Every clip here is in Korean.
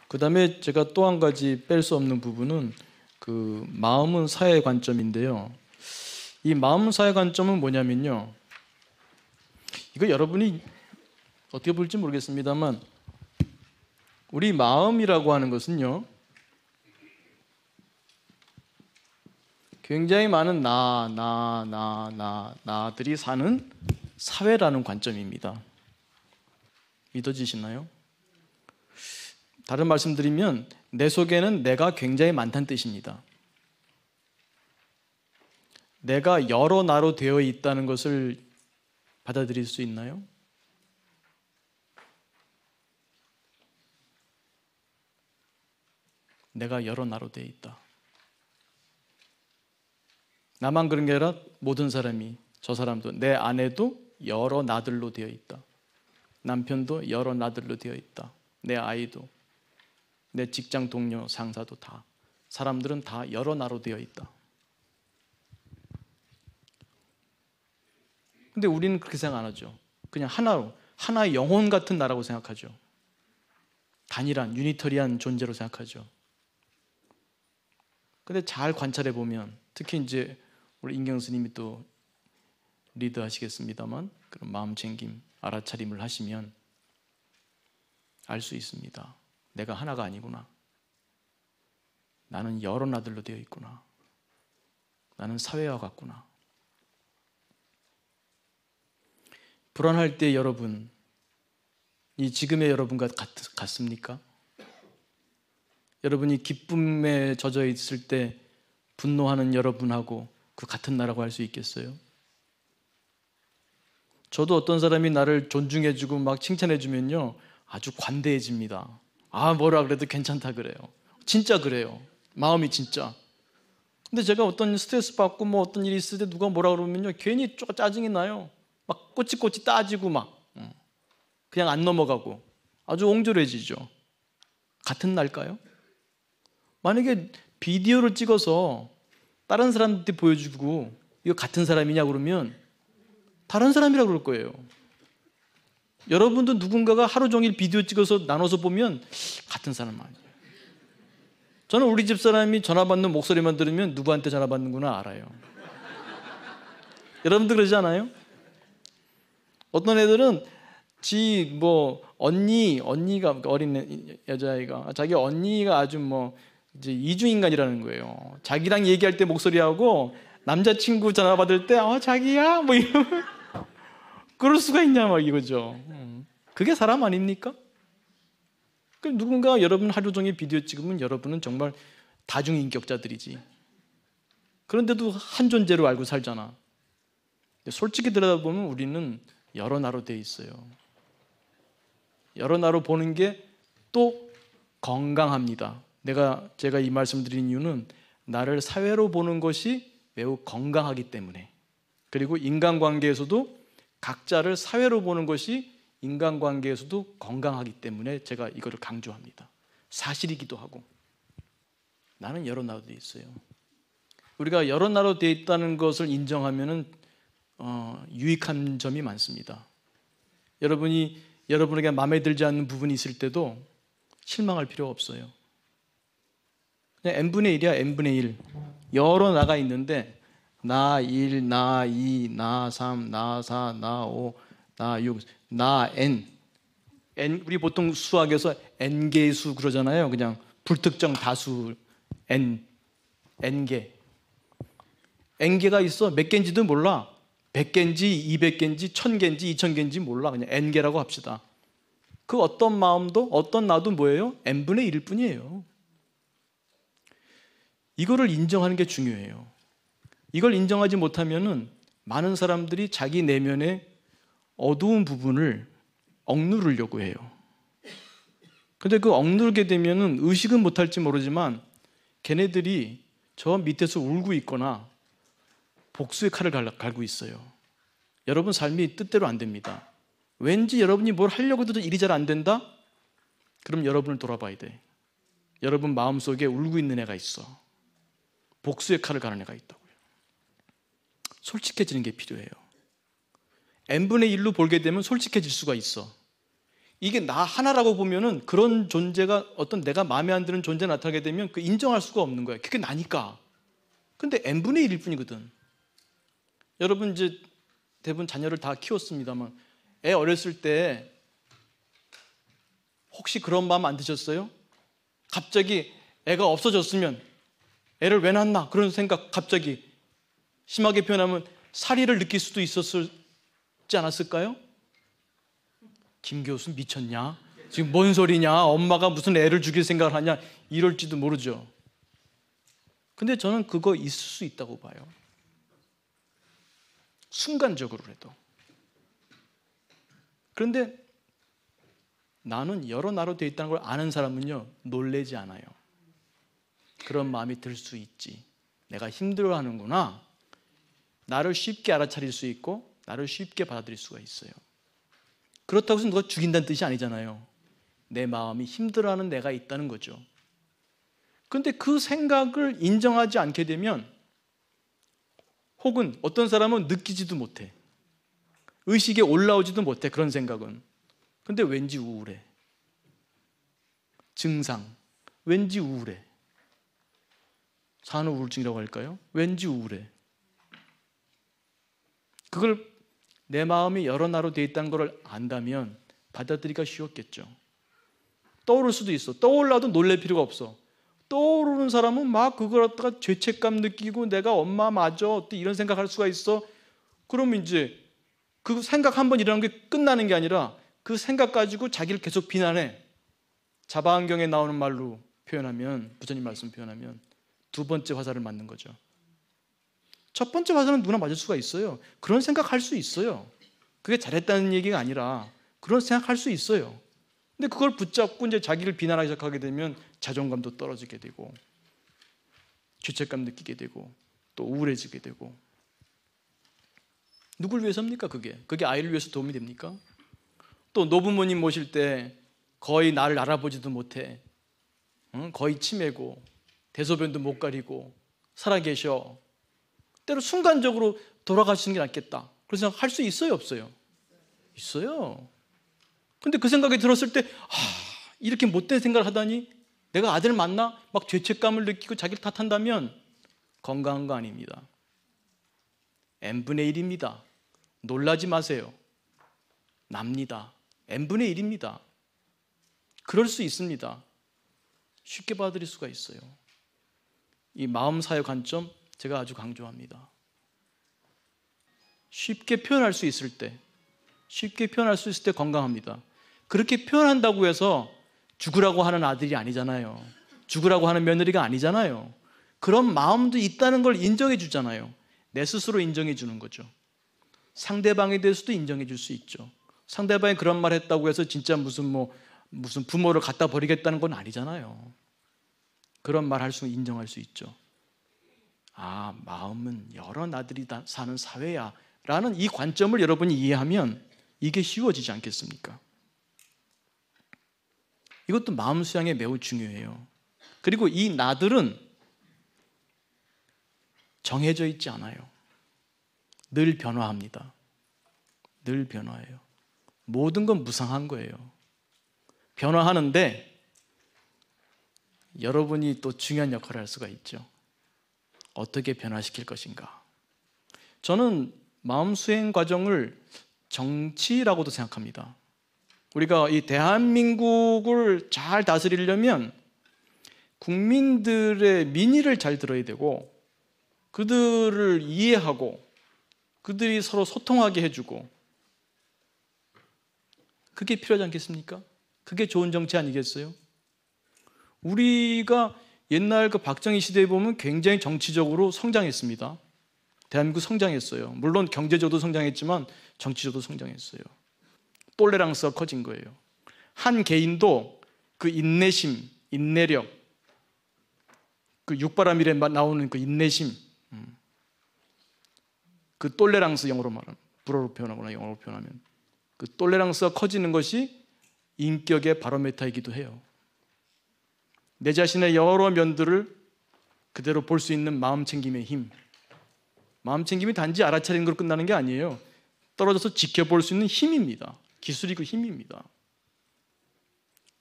그 다음에 제가 또 한 가지 뺄 수 없는 부분은 그 마음은 사회 관점인데요. 이 마음은 사회 관점은 뭐냐면요. 이거 여러분이 어떻게 볼지 모르겠습니다만 우리 마음이라고 하는 것은요. 굉장히 많은 나들이 사는 사회라는 관점입니다. 믿어지시나요? 다른 말씀 드리면 내 속에는 내가 굉장히 많다는 뜻입니다. 내가 여러 나로 되어 있다는 것을 받아들일 수 있나요? 내가 여러 나로 되어 있다. 나만 그런 게 아니라 모든 사람이, 저 사람도, 내 아내도 여러 나들로 되어 있다. 남편도 여러 나들로 되어 있다. 내 아이도, 내 직장 동료, 상사도 다. 사람들은 다 여러 나로 되어 있다. 근데 우리는 그렇게 생각 안 하죠. 그냥 하나로, 하나의 영혼 같은 나라고 생각하죠. 단일한, 유니터리한 존재로 생각하죠. 근데 잘 관찰해 보면, 특히 이제 우리 인경 스님이 또 리드 하시겠습니다만, 그런 마음 챙김, 알아차림을 하시면 알 수 있습니다. 내가 하나가 아니구나. 나는 여러 나들로 되어 있구나. 나는 사회와 같구나. 불안할 때 여러분, 이 지금의 여러분과 같습니까? 여러분이 기쁨에 젖어 있을 때 분노하는 여러분하고 그 같은 나라고 할 수 있겠어요? 저도 어떤 사람이 나를 존중해주고 막 칭찬해주면요 아주 관대해집니다. 아, 뭐라 그래도 괜찮다 그래요. 진짜 그래요. 마음이 진짜. 근데 제가 어떤 스트레스 받고 뭐 어떤 일이 있을 때 누가 뭐라 그러면요 괜히 짜증이 나요. 막 꼬치꼬치 따지고 막 그냥 안 넘어가고 아주 옹졸해지죠. 같은 날까요? 만약에 비디오를 찍어서 다른 사람한테 보여주고 이거 같은 사람이냐 그러면 다른 사람이라고 그럴 거예요. 여러분도 누군가가 하루 종일 비디오 찍어서 나눠서 보면 같은 사람 아니에요. 저는 우리 집 사람이 전화 받는 목소리만 들으면 누구한테 전화 받는구나 알아요. 여러분도 그러지 않아요? 어떤 애들은 언니가 어린 여자아이가 자기 언니가 아주 이제 이중인간이라는 거예요. 자기랑 얘기할 때 목소리하고 남자친구 전화 받을 때 자기야 이러면 그럴 수가 있냐 이거죠. 그게 사람 아닙니까? 누군가 여러분 하루 종일 비디오 찍으면 여러분은 정말 다중인격자들이지. 그런데도 한 존재로 알고 살잖아. 솔직히 들여다보면 우리는 여러 나로 돼 있어요. 여러 나로 보는 게 또 건강합니다. 제가 이 말씀 드린 이유는 나를 사회로 보는 것이 매우 건강하기 때문에, 그리고 인간관계에서도 각자를 사회로 보는 것이 인간관계에서도 건강하기 때문에 제가 이거를 강조합니다. 사실이기도 하고. 나는 여러 나로 되어 있어요. 우리가 여러 나로 되어 있다는 것을 인정하면은 유익한 점이 많습니다. 여러분에게 마음에 들지 않는 부분이 있을 때도 실망할 필요가 없어요. 그냥 n분의 1이야. n분의 1. 여러 나가 있는데 나 1, 나 2, 나 3, 나 4, 나 5, 나 6, 나 n. 우리 보통 수학에서 n개의 수 그러잖아요. 그냥 불특정 다수 n개. n개가 있어. 몇 개인지도 몰라. 100개인지 200개인지 1000개인지 2000개인지 몰라. 그냥 n개라고 합시다. 그 어떤 마음도 어떤 나도 뭐예요? n분의 1일 뿐이에요. 이거를 인정하는 게 중요해요. 이걸 인정하지 못하면은 많은 사람들이 자기 내면의 어두운 부분을 억누르려고 해요. 근데 그 억누르게 되면은 의식은 못할지 모르지만 걔네들이 저 밑에서 울고 있거나 복수의 칼을 갈고 있어요. 여러분 삶이 뜻대로 안 됩니다. 왠지 여러분이 뭘 하려고 해도 일이 잘 안 된다? 그럼 여러분을 돌아봐야 돼. 여러분 마음속에 울고 있는 애가 있어. 복수의 칼을 가는 애가 있다고요. 솔직해지는 게 필요해요. n분의 1로 보게 되면 솔직해질 수가 있어. 이게 나 하나라고 보면은 그런 존재가 어떤 내가 마음에 안 드는 존재가 나타나게 되면 그 인정할 수가 없는 거예요. 그게 나니까. 근데 n분의 1일 뿐이거든. 여러분 이제 대부분 자녀를 다 키웠습니다만 애 어렸을 때 혹시 그런 마음 안 드셨어요? 갑자기 애가 없어졌으면 애를 왜 낳나? 그런 생각 갑자기 심하게 표현하면 살이를 느낄 수도 있었지 않았을까요? 김 교수 미쳤냐? 지금 뭔 소리냐? 엄마가 무슨 애를 죽일 생각을 하냐? 이럴지도 모르죠. 근데 저는 그거 있을 수 있다고 봐요. 순간적으로라도. 그런데 나는 여러 나로 되어 있다는 걸 아는 사람은요, 놀래지 않아요. 그런 마음이 들 수 있지. 내가 힘들어하는구나. 나를 쉽게 알아차릴 수 있고 나를 쉽게 받아들일 수가 있어요. 그렇다고 해서 누가 죽인다는 뜻이 아니잖아요. 내 마음이 힘들어하는 내가 있다는 거죠. 그런데 그 생각을 인정하지 않게 되면 혹은 어떤 사람은 느끼지도 못해. 의식에 올라오지도 못해, 그런 생각은. 근데 왠지 우울해. 증상, 왠지 우울해. 산후 우울증이라고 할까요? 왠지 우울해. 그걸 내 마음이 여러 나로 되어 있다는 걸 안다면 받아들이기가 쉬웠겠죠. 떠오를 수도 있어. 떠올라도 놀랄 필요가 없어. 떠오르는 사람은 막 그걸 갖다가 죄책감 느끼고 내가 엄마 맞아 또 이런 생각할 수가 있어. 그러면 이제 그 생각 한 번 일어나는 게 끝나는 게 아니라 그 생각 가지고 자기를 계속 비난해. 자바안경에 나오는 말로 표현하면, 부처님 말씀 표현하면 두 번째 화살을 맞는 거죠. 첫 번째 화살은 누구나 맞을 수가 있어요. 그런 생각할 수 있어요. 그게 잘했다는 얘기가 아니라 그런 생각할 수 있어요. 근데 그걸 붙잡고 이제 자기를 비난하기 시작하게 되면 자존감도 떨어지게 되고 죄책감 느끼게 되고 또 우울해지게 되고. 누굴 위해서입니까 그게? 그게 아이를 위해서 도움이 됩니까? 또 노부모님 모실 때 거의 나를 알아보지도 못해. 거의 치매고 대소변도 못 가리고 살아계셔. 때로 순간적으로 돌아가시는 게 낫겠다. 그런 생각 할 수 있어요 없어요? 있어요. 근데 그 생각이 들었을 때 이렇게 못된 생각을 하다니 내가 아들 맞나? 막 죄책감을 느끼고 자기를 탓한다면 건강한 거 아닙니다. n분의 1입니다. 놀라지 마세요. 납니다. n분의 1입니다. 그럴 수 있습니다. 쉽게 받아들일 수가 있어요. 이 마음사회 관점 제가 아주 강조합니다. 쉽게 표현할 수 있을 때, 쉽게 표현할 수 있을 때 건강합니다. 그렇게 표현한다고 해서 죽으라고 하는 아들이 아니잖아요. 죽으라고 하는 며느리가 아니잖아요. 그런 마음도 있다는 걸 인정해 주잖아요. 내 스스로 인정해 주는 거죠. 상대방에 대해서도 인정해 줄 수 있죠. 상대방이 그런 말 했다고 해서 진짜 무슨 부모를 갖다 버리겠다는 건 아니잖아요. 그런 말 할 수, 인정할 수 있죠. 아, 마음은 여러 나들이 사는 사회야 라는 이 관점을 여러분이 이해하면 이게 쉬워지지 않겠습니까? 이것도 마음 수양에 매우 중요해요. 그리고 이 나들은 정해져 있지 않아요. 늘 변화합니다. 늘 변화해요. 모든 건 무상한 거예요. 변화하는데 여러분이 또 중요한 역할을 할 수가 있죠. 어떻게 변화시킬 것인가. 저는 마음 수행 과정을 정치라고도 생각합니다. 우리가 이 대한민국을 잘 다스리려면 국민들의 민의를 잘 들어야 되고 그들을 이해하고 그들이 서로 소통하게 해주고 그게 필요하지 않겠습니까? 그게 좋은 정치 아니겠어요? 우리가 옛날 그 박정희 시대에 보면 굉장히 정치적으로 성장했습니다. 대한민국 성장했어요. 물론 경제적으로도 성장했지만 정치적으로도 성장했어요. 톨레랑스가 커진 거예요. 한 개인도 그 인내심, 인내력, 그 육바라밀에 나오는 그 인내심, 그 톨레랑스, 영어로 말하면, 불어로 표현하거나 영어로 표현하면 그 톨레랑스가 커지는 것이 인격의 바로메타이기도 해요. 내 자신의 여러 면들을 그대로 볼 수 있는 마음 챙김의 힘. 마음 챙김이 단지 알아차리는 걸로 끝나는 게 아니에요. 떨어져서 지켜볼 수 있는 힘입니다. 기술이고 힘입니다.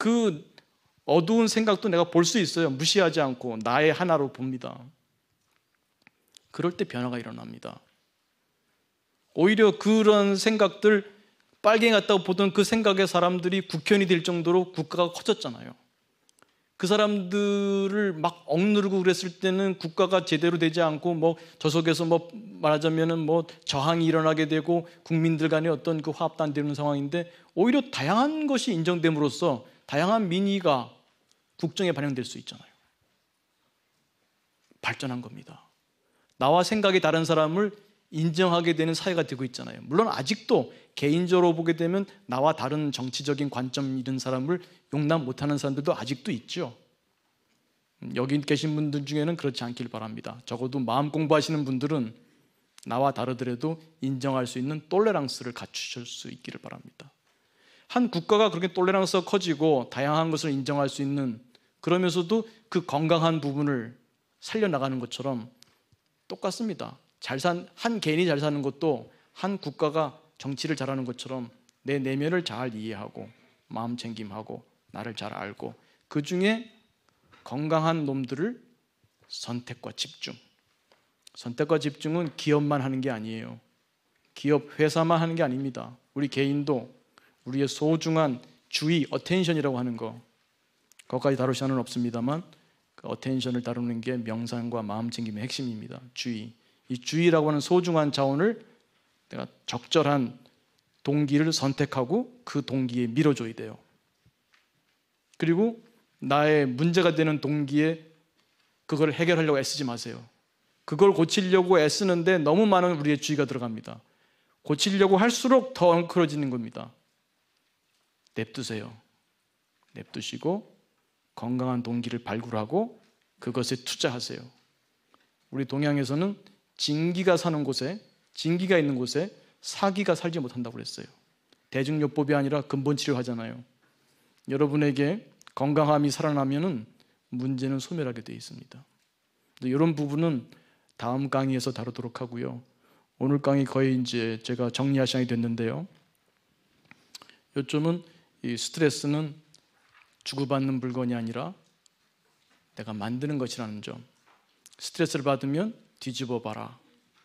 그 어두운 생각도 내가 볼 수 있어요. 무시하지 않고 나의 하나로 봅니다. 그럴 때 변화가 일어납니다. 오히려 그런 생각들, 빨갱이 같다고 보던 그 생각의 사람들이 국회의원이 될 정도로 국가가 커졌잖아요. 그 사람들을 막 억누르고 그랬을 때는 국가가 제대로 되지 않고 뭐 저 속에서 뭐 말하자면은 뭐 저항이 일어나게 되고 국민들 간의 어떤 그 화합도 안 되는 상황인데, 오히려 다양한 것이 인정됨으로써 다양한 민의가 국정에 반영될 수 있잖아요. 발전한 겁니다. 나와 생각이 다른 사람을 인정하게 되는 사회가 되고 있잖아요. 물론 아직도 개인적으로 보게 되면 나와 다른 정치적인 관점 있는 사람을 용납 못하는 사람들도 아직도 있죠. 여기 계신 분들 중에는 그렇지 않길 바랍니다. 적어도 마음 공부하시는 분들은 나와 다르더라도 인정할 수 있는 톨레랑스를 갖추실 수 있기를 바랍니다. 한 국가가 그렇게 톨레랑스가 커지고 다양한 것을 인정할 수 있는, 그러면서도 그 건강한 부분을 살려나가는 것처럼 똑같습니다. 한 개인이 잘 사는 것도 한 국가가 정치를 잘하는 것처럼 내 내면을 잘 이해하고 마음 챙김하고 나를 잘 알고 그 중에 건강한 놈들을 선택과 집중은 기업만 하는 게 아니에요. 기업, 회사만 하는 게 아닙니다. 우리 개인도 우리의 소중한 주의, 어텐션이라고 하는 거, 거기까지 다룰 시간은 없습니다만 그 어텐션을 다루는 게 명상과 마음 챙김의 핵심입니다. 주의. 이 주의라고 하는 소중한 자원을 내가 적절한 동기를 선택하고 그 동기에 밀어줘야 돼요. 그리고 나의 문제가 되는 동기에 그걸 해결하려고 애쓰지 마세요. 그걸 고치려고 애쓰는데 너무 많은 우리의 주의가 들어갑니다. 고치려고 할수록 더 엉클어지는 겁니다. 냅두세요. 냅두시고 건강한 동기를 발굴하고 그것에 투자하세요. 우리 동양에서는 진기가 사는 곳에, 진기가 있는 곳에 사기가 살지 못한다고 그랬어요. 대중요법이 아니라 근본치료하잖아요. 여러분에게 건강함이 살아나면은 문제는 소멸하게 되어 있습니다. 이런 부분은 다음 강의에서 다루도록 하고요. 오늘 강의 거의 이제 제가 정리할 시간이 됐는데요. 요점은 이 스트레스는 주고받는 물건이 아니라 내가 만드는 것이라는 점. 스트레스를 받으면 뒤집어 봐라.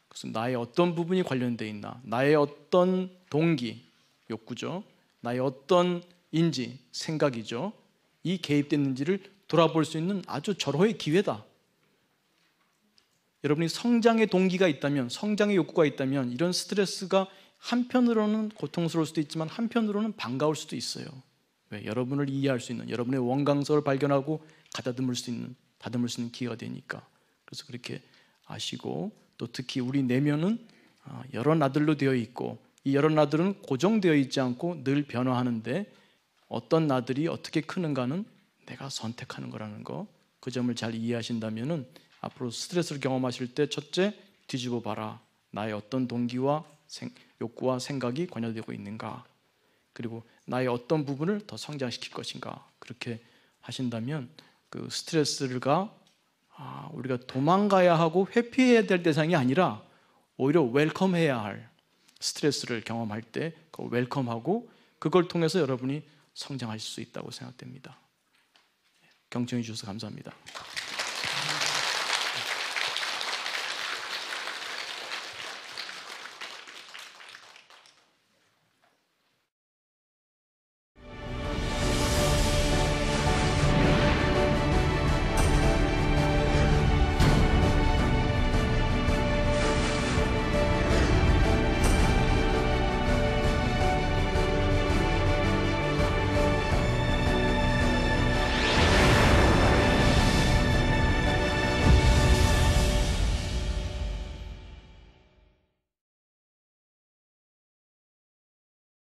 그래서 나의 어떤 부분이 관련되어 있나, 나의 어떤 동기, 욕구죠, 나의 어떤 인지, 생각이죠, 이 개입됐는지를 돌아볼 수 있는 아주 절호의 기회다. 여러분이 성장의 동기가 있다면, 성장의 욕구가 있다면 이런 스트레스가 한편으로는 고통스러울 수도 있지만 한편으로는 반가울 수도 있어요. 왜? 여러분을 이해할 수 있는, 여러분의 원강성을 발견하고 가다듬을 수 있는, 다듬을 수 있는 기회가 되니까. 그래서 그렇게 아시고, 또 특히 우리 내면은 여러 나들로 되어 있고 이 여러 나들은 고정되어 있지 않고 늘 변화하는데 어떤 나들이 어떻게 크는가는 내가 선택하는 거라는 거, 그 점을 잘 이해하신다면은 앞으로 스트레스를 경험하실 때 첫째, 뒤집어 봐라. 나의 어떤 동기와 욕구와 생각이 관여되고 있는가, 그리고 나의 어떤 부분을 더 성장시킬 것인가, 그렇게 하신다면 그 스트레스가 우리가 도망가야 하고 회피해야 될 대상이 아니라 오히려 웰컴해야 할, 스트레스를 경험할 때 웰컴하고 그걸 통해서 여러분이 성장하실 수 있다고 생각됩니다. 경청해 주셔서 감사합니다.